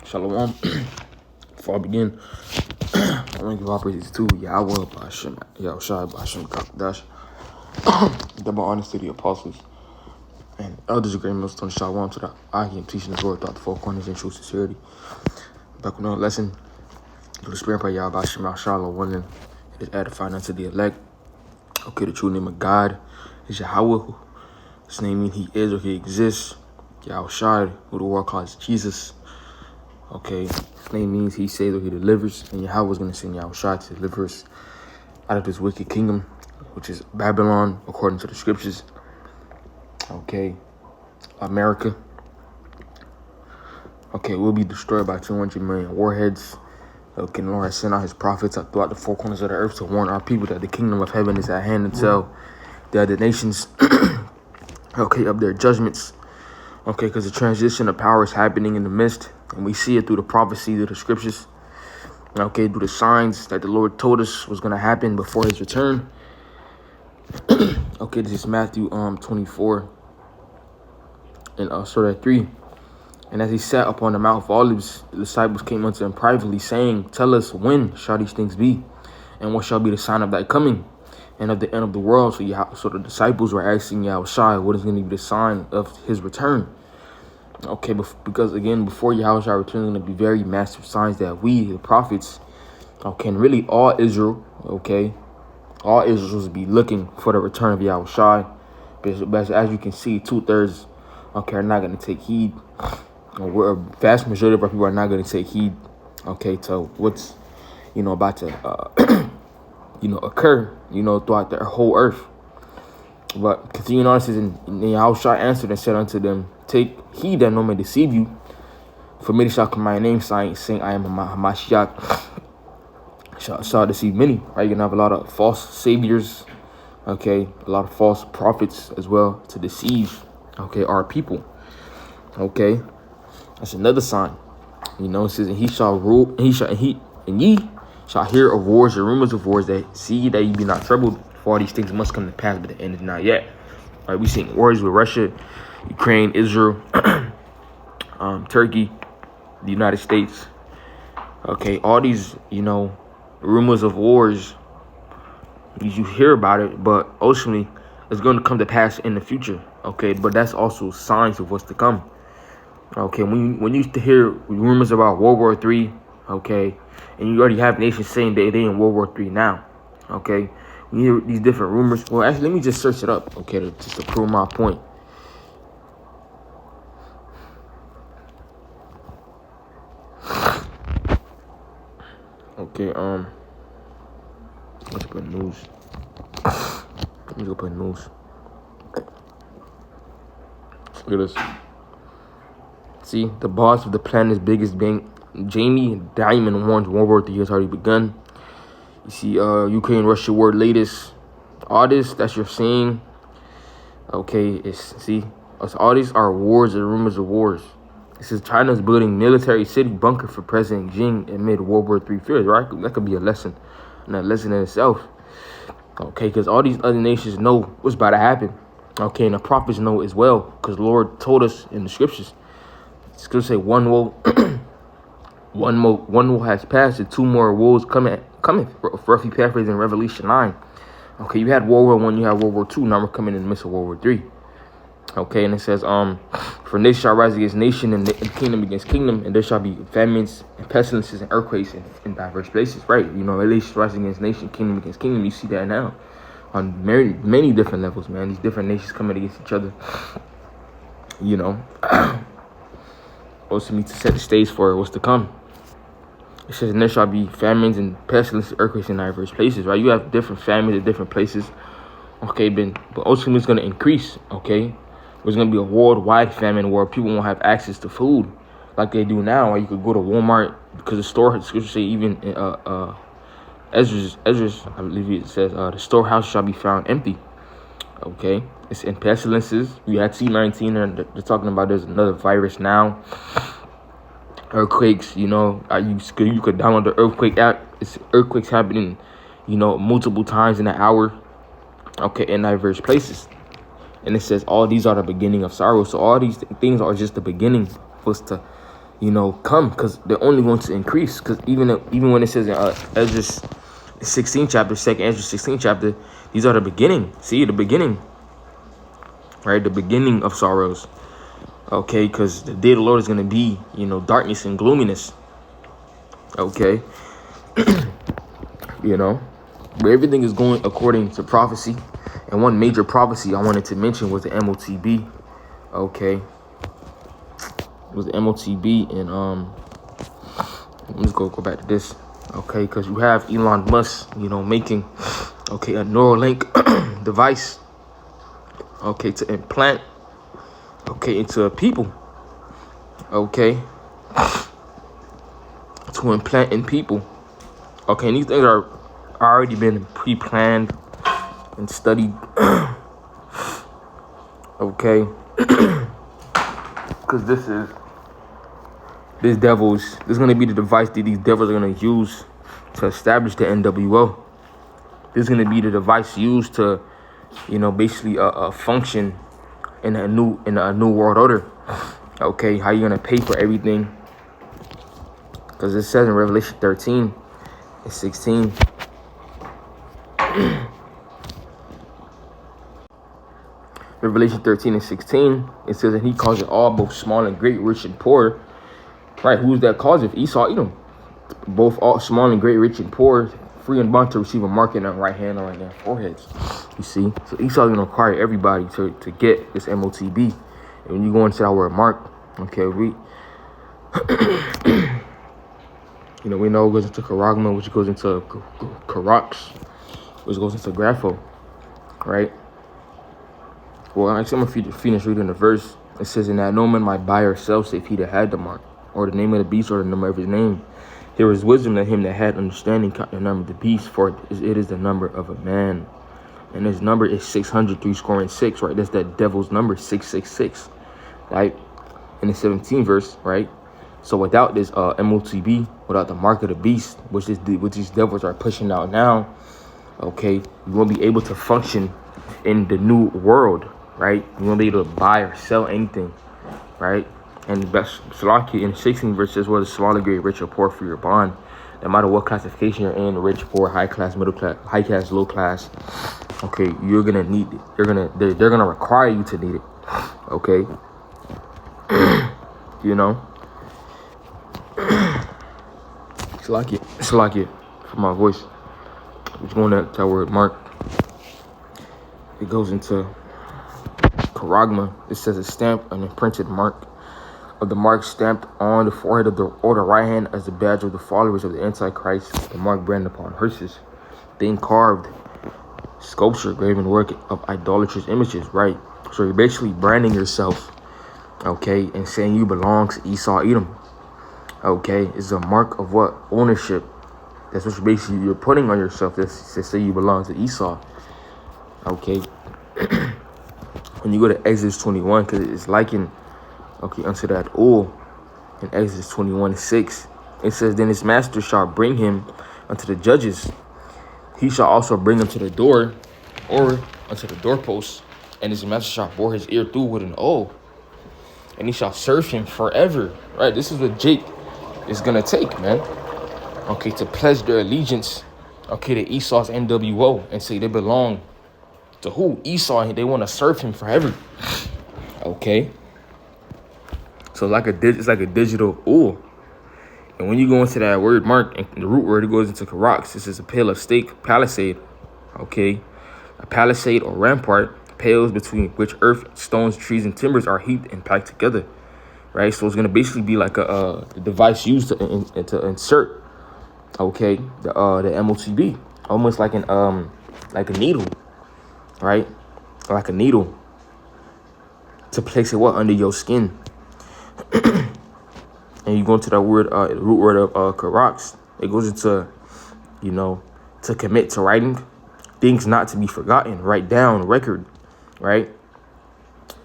Shalom. Before I begin, I want to give all praises to Yahweh, Ba'ashem, Yahushua, Ba'ashem, Kakadash, double honors to the apostles, and elders of great millstone, Shalom, so that I can teach the word throughout the four corners in true sincerity. Back with another lesson, through the spirit of Yahweh, Ba'ashem, Yahushua, one, it is edifying unto the elect. Okay, the true name of God is Yahweh. His name means he is or he exists. Yahushua, who the world calls Jesus. Okay, his name means he saves or he delivers, and Yahweh is going to send Yahushua to deliver us out of this wicked kingdom, which is Babylon, according to the scriptures. Okay, America. Okay, will be destroyed by 200 million warheads. Okay, the Lord has sent out his prophets throughout the four corners of the earth to warn our people that the kingdom of heaven is at hand and tell the other nations, okay, of their judgments. Okay, because the transition of power is happening in the midst, and we see it through the prophecy of the scriptures. Okay, through the signs that the Lord told us was going to happen before his return. Okay, this is Matthew 24 and sort of 3. And as he sat upon the Mount of Olives, the disciples came unto him privately, saying, Tell us, when shall these things be? And what shall be the sign of thy coming and of the end of the world? So the disciples were asking Yahushua, what is going to be the sign of his return? Okay, because again, before Yahushua return, there's going to be very massive signs that we, the prophets, okay, and really all Israel, okay, all Israel will be looking for the return of Yahushua. But as you can see, 2/3, okay, are not going to take heed. A vast majority of our people are not going to take heed, okay, to what's, about to, occur, throughout the whole earth. But continuing on, it says, and Yahushua answered and said unto them, Take heed that no man deceive you, for many shall come my name, saying, I am Hamashiach, shall deceive many. Right? You're going to have a lot of false saviors, okay, a lot of false prophets as well to deceive, okay, our people. Okay, that's another sign. It says, and he shall rule, and ye shall hear of wars and rumors of wars, that see that ye be not troubled, for all these things must come to pass, but the end is not yet. All right, we seeing wars with Russia, Ukraine, Israel, Turkey, the United States. Okay, all these, rumors of wars, you hear about it, but ultimately it's going to come to pass in the future. Okay, but that's also signs of what's to come. Okay, when you used to hear rumors about World War III, okay, and you already have nations saying that they in World War III now, okay, when you hear these different rumors, well, actually, let me just search it up, okay, just to prove my point. Okay, let's put news. Let me go put news. Look at this. See, the boss of the planet's biggest bank, Jamie Dimon, warns World War III has already begun. You see, Ukraine-Russia war latest. All this that you're seeing, okay, all these are wars and rumors of wars. It says China's building military city bunker for President Xi amid World War III fears, right? That could be a lesson, and a lesson in itself. Okay, because all these other nations know what's about to happen. Okay, and the prophets know as well, because the Lord told us in the scriptures. It's going to say one woe has passed, and two more woes coming. Roughly paraphrasing Revelation 9. Okay, you had World War I, you had World War II. Now we're coming in the midst of World War III. Okay, and it says, for nation shall rise against nation, and kingdom against kingdom, and there shall be famines and pestilences and earthquakes in diverse places. Right? Nation rising against nation, kingdom against kingdom. You see that now on many different levels, man. These different nations coming against each other. Also need to set the stage for what's to come. It says, and there shall be famines and pestilences, earthquakes in diverse places, right? You have different famines in different places, okay, but ultimately it's going to increase, okay? There's going to be a worldwide famine where people won't have access to food like they do now, or you could go to Walmart, because the scripture say even Ezra's, I believe it says, the storehouse shall be found empty, okay? It's in pestilences. You had C-19, and they're talking about there's another virus now. Earthquakes, you could download the earthquake app. It's earthquakes happening, multiple times in an hour, okay, in diverse places. And it says all these are the beginning of sorrow. So all these things are just the beginning for us to come, because they're only going to increase. Because even when it says in Ezra 16 chapter, second Ezra 16 chapter, these are the beginning. See, the beginning, right? The beginning of sorrows. Okay, because the day of the Lord is going to be, darkness and gloominess. Okay, but everything is going according to prophecy. And one major prophecy I wanted to mention was the MoTB. Okay, it was the MoTB, and let's go back to this. Okay, because you have Elon Musk, making a Neuralink device. Okay, to implant into people. Okay, to implant in people. Okay, and these things are already been pre-planned and studied. Okay, because this is going to be the device that these devils are going to use to establish the NWO. This is going to be the device used to, basically function in a new world order. Okay, how you going to pay for everything? Because it says in Revelation 13 and 16. Revelation 13 and 16, it says that he calls it all, both small and great, rich and poor. Right, who's that cause it? Esau, Edom. Both all small and great, rich and poor, free and bond to receive a mark in their right hand or in their foreheads. You see? So Esau is going to require everybody to get this MoTB. And when you go into that word mark, okay, we know it goes into charagma, which goes into charax, which goes into grapho, right? Well, actually, I'm going to finish reading the verse. It says, "In that no man might buy or sell, save he that had the mark, or the name of the beast, or the number of his name. There is wisdom to him that had understanding, count the number of the beast, for it is the number of a man. And his number is 666, right? That's that devil's number, 666, right? In the 17th verse, right? So without this MoTB, without the mark of the beast, which these devils are pushing out now, okay, you won't be able to function in the new world, right? You won't be able to buy or sell anything, right? And Salaki in the 16th verse says, "Well, the small, great, rich, or poor for your bond." No matter what classification you're in, rich, poor, high class, middle class, high class, low class, okay, you're gonna need it. They're gonna require you to need it. Okay, Salaki for my voice. It's going to that word mark. It goes into charagma. It says a stamp, an imprinted mark of the mark stamped on the forehead of the right hand as the badge of the followers of the Antichrist, the mark branded upon horses, then carved sculpture, graven work of idolatrous images, right? So you're basically branding yourself, okay, and saying you belong to Esau, Edom, okay? It's a mark of what? Ownership. That's what you're putting on yourself. That's to say you belong to Esau, okay? When you go to Exodus 21, because it's likened, okay, unto that oil in Exodus 21:6, it says, "Then his master shall bring him unto the judges. He shall also bring him to the door, or unto the doorpost, and his master shall bore his ear through with an oil, and he shall serve him forever." Right? This is what Jake is gonna take, man. Okay, to pledge their allegiance, okay, to Esau's NWO, and say they belong to who? Esau, and they want to serve him forever. Okay. So it's like a digital oil. And when you go into that word mark, and the root word, it goes into charax. This is a pale of stake, palisade. Okay, a palisade or rampart, pales between which earth, stones, trees, and timbers are heaped and packed together. Right. So it's gonna basically be like a device used to insert, okay, the MoTB, almost like a needle, right? Like a needle to place it under your skin. And you go into that word, root word of charax. It goes into, to commit to writing, things not to be forgotten, write down, record, right?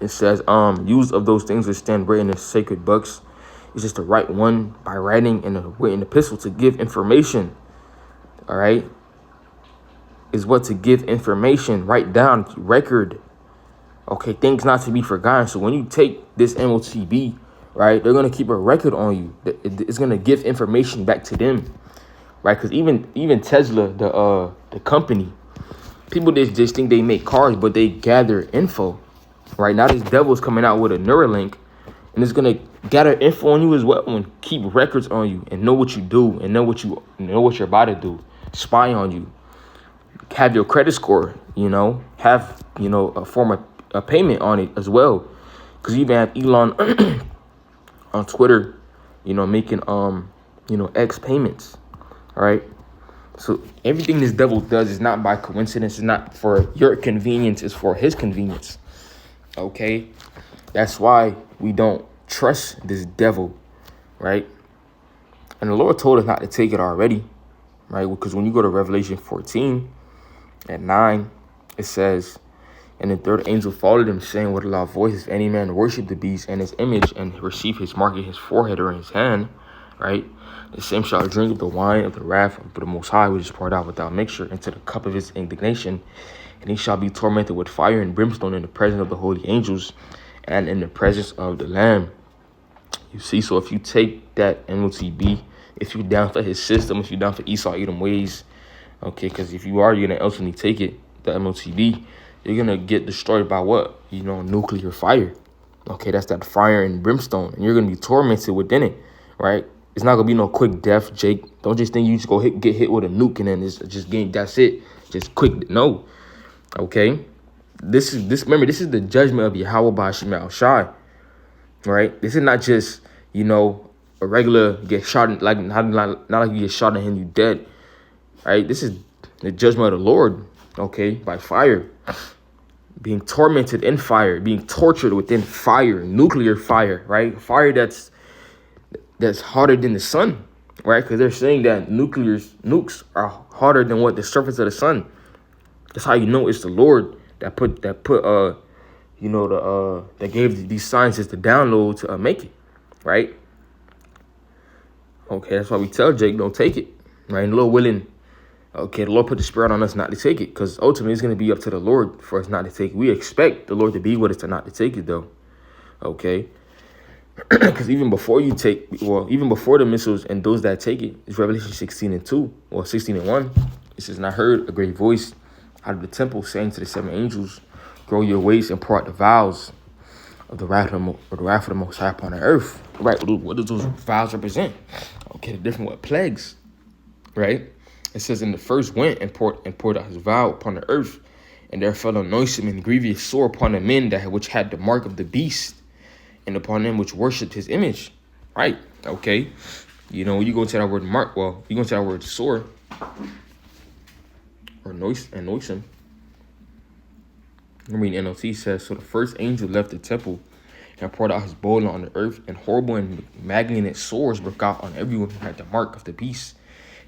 It says, use of those things which stand written in sacred books is just to write one by writing in a written epistle to give information, all right? Is what to give information, write down, record, okay, things not to be forgotten. So when you take this MoTB, right? They're gonna keep a record on you. It's gonna give information back to them, right? Because even Tesla, the company, people just think they make cars, but they gather info, right? Now this devil's coming out with a Neuralink, and it's gonna gather info on you as well, and keep records on you, and know what you do, and know what you're about to do, spy on you, have your credit score, have a form of a payment on it as well, because you even have Elon on Twitter, making X payments, all right? So everything this devil does is not by coincidence. It's not for your convenience. It's for his convenience. Okay? That's why we don't trust this devil, right? And the Lord told us not to take it already, right? Because when you go to Revelation 14 at 9, it says, and the third angel followed him, saying with a loud voice, if any man worship the beast and his image and receive his mark in his forehead or in his hand, right? The same shall drink of the wine of the wrath of the Most High, which is poured out without mixture into the cup of his indignation. And he shall be tormented with fire and brimstone in the presence of the holy angels and in the presence of the Lamb. You see, so if you take that MoTB, if you're down for his system, if you're down for Esau Edom ways, okay, because if you are, you're going to ultimately take it, the MoTB, you're going to get destroyed by what? Nuclear fire. Okay, that's that fire and brimstone. And you're going to be tormented within it, right? It's not going to be no quick death, Jake. Don't just think you just get hit with a nuke and then it's just that's it. Just quick. No. Okay? Remember, this is the judgment of Yahweh Ba'Shem Al-Shai. Right? This is not just, a regular get shot, like not like you get shot and you dead. Right? This is the judgment of the Lord. Okay? By fire. Being tormented in fire. Being tortured within fire. Nuclear fire. Right? Fire that's hotter than the sun, right? Because they're saying that nukes are hotter than what the surface of the sun. That's how you know it's the Lord that gave these scientists the download to make it, right? Okay, that's why we tell Jake don't take it, right? And Lord willing, okay, the Lord put the spirit on us not to take it, because ultimately it's going to be up to the Lord for us not to take it. We expect the Lord to be with us to not to take it, though. Okay. Because even before the missiles and those that take it, it's Revelation 16 and 2, or 16 and 1. It says, and I heard a great voice out of the temple saying to the seven angels, grow your waist and pour out the vials of the wrath of the Most High upon the earth. Right? What do those vials represent? Okay, the different plagues. Right? It says, and the first went and poured out his vial upon the earth, and there fell a noisome and grievous sore upon the men which had the mark of the beast, and upon them which worshipped his image. Right. Okay. When you go into that word mark, you go into that word sore or noisome. I'm reading NLT says, so the first angel left the temple and poured out his bowl on the earth, and horrible and malignant sores broke out on everyone who had the mark of the beast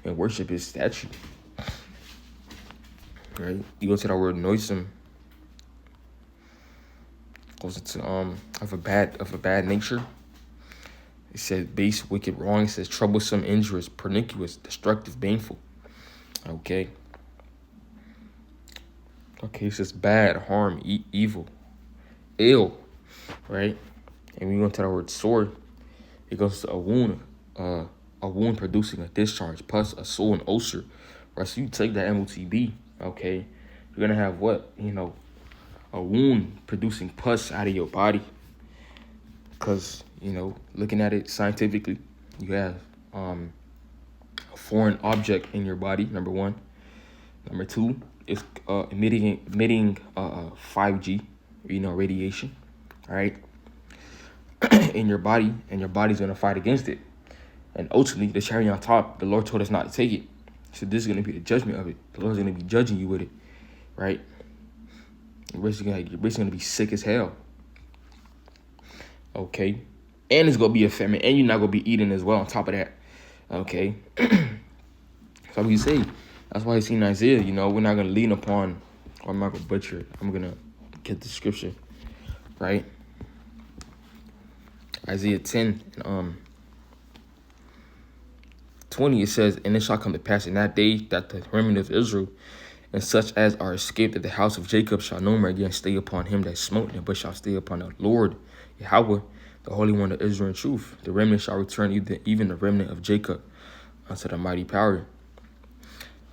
and worship his statue. Right. You go to that word noisome. Goes into of a bad nature. It says base, wicked, wrong. It says troublesome, injurious, pernicious, destructive, baneful. Okay. It says bad, harm, evil, ill, right? And when you go into the word sore, it goes to a wound producing a discharge, plus a sore and ulcer. Right? So you take that MoTB, okay, you're gonna have what? A wound producing pus out of your body, because looking at it scientifically, you have a foreign object in your body, number one. Number two, it's emitting 5G, radiation, all right, in your body, and your body's gonna fight against it. And ultimately, the cherry on top, the Lord told us not to take it. So this is gonna be the judgment of it. The Lord's gonna be judging you with it, right? You're basically gonna be sick as hell. Okay. And it's gonna be a famine, and you're not gonna be eating as well on top of that. Okay. So we say, that's why it's in Isaiah, we're not gonna lean upon, or I'm not gonna butcher it. I'm gonna get the scripture, right? Isaiah 10 and 20, it says, and it shall come to pass in that day that the remnant of Israel and such as are escaped of the house of Jacob shall no more again stay upon him that smote them, but shall stay upon the Lord Yahweh, the Holy One of Israel in truth. The remnant shall return, even the remnant of Jacob, unto the mighty power.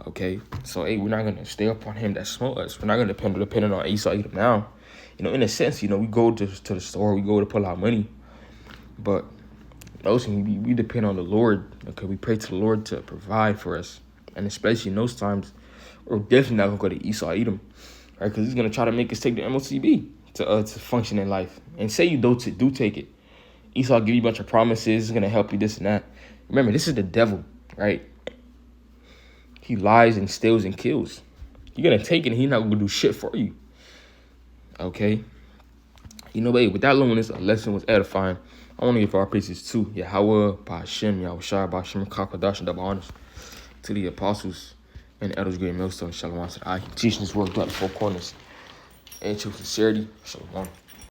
Okay, so hey, we're not gonna stay up on him that smote us. We're not gonna depend on Esau Edom now. You know, in a sense, you know, we go to the store, we go to pull out money, but mostly we depend on the Lord. Okay, we pray to the Lord to provide for us, and especially in those times, we're definitely not gonna go to Esau Edom, right? Because he's gonna try to make us take the MoTB to function in life. And say you do take it, Esau give you a bunch of promises, he's gonna help you this and that. Remember, this is the devil, right? He lies and steals and kills. You're going to take it and he's not going to do shit for you. Okay? You know, but with that loneliness, a lesson was edifying. I want to give our praises to Yahweh, Ba'ashem, Yahushua, Ba'ashem, Kakadash, and double honors to the apostles and the elders, great millstone. Shalom to the eye. Teaching this word throughout the four corners. And true sincerity. Shalom.